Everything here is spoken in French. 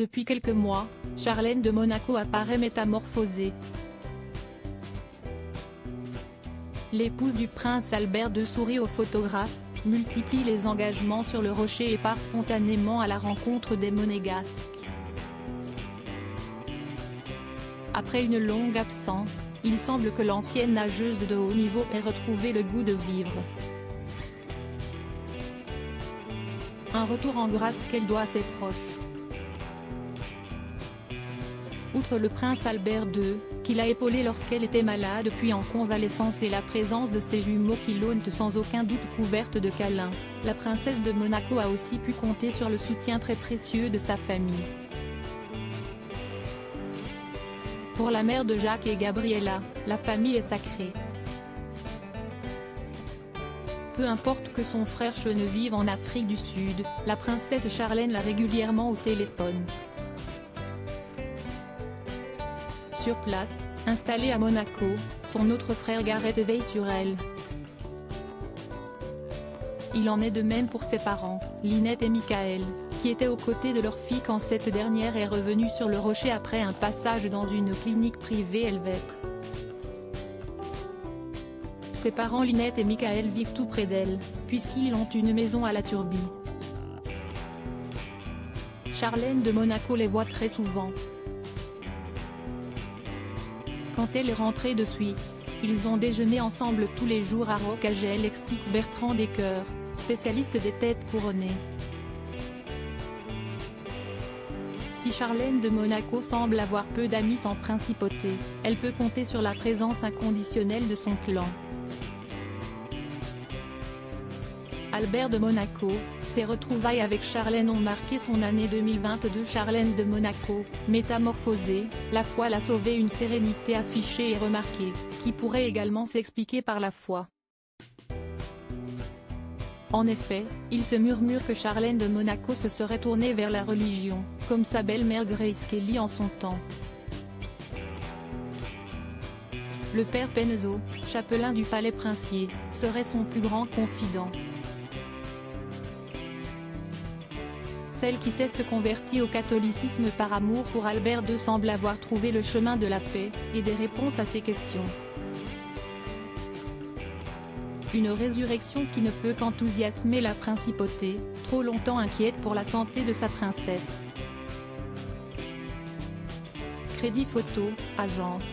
Depuis quelques mois, Charlène de Monaco apparaît métamorphosée. L'épouse du prince Albert II sourit aux photographes, multiplie les engagements sur le rocher et part spontanément à la rencontre des Monégasques. Après une longue absence, il semble que l'ancienne nageuse de haut niveau ait retrouvé le goût de vivre. Un retour en grâce qu'elle doit à ses proches. Outre le prince Albert II, qui l'a épaulée lorsqu'elle était malade puis en convalescence et la présence de ses jumeaux qui l'aunent sans aucun doute couverte de câlins, la princesse de Monaco a aussi pu compter sur le soutien très précieux de sa famille. Pour la mère de Jacques et Gabriella, la famille est sacrée. Peu importe que son frère Chene vive en Afrique du Sud, la princesse Charlène l'a régulièrement au téléphone. Sur place, installé à Monaco, son autre frère Gareth veille sur elle. Il en est de même pour ses parents, Lynette et Michael, qui étaient aux côtés de leur fille quand cette dernière est revenue sur le rocher après un passage dans une clinique privée helvète. Ses parents Lynette et Michael vivent tout près d'elle, puisqu'ils ont une maison à la Turbie. Charlène de Monaco les voit très souvent. Quand elle est rentrée de Suisse, ils ont déjeuné ensemble tous les jours à Rocagel, explique Bertrand Descoeurs, spécialiste des têtes couronnées. Si Charlène de Monaco semble avoir peu d'amis sans principauté, elle peut compter sur la présence inconditionnelle de son clan. Albert de Monaco, ses retrouvailles avec Charlène ont marqué son année 2022. Charlène de Monaco, métamorphosée, la foi l'a sauvée, une sérénité affichée et remarquée, qui pourrait également s'expliquer par la foi. En effet, il se murmure que Charlène de Monaco se serait tournée vers la religion, comme sa belle-mère Grace Kelly en son temps. Le père Penzo, chapelain du palais princier, serait son plus grand confident. Celle qui s'est convertie au catholicisme par amour pour Albert II semble avoir trouvé le chemin de la paix, et des réponses à ses questions. Une résurrection qui ne peut qu'enthousiasmer la principauté, trop longtemps inquiète pour la santé de sa princesse. Crédit Photo, agence.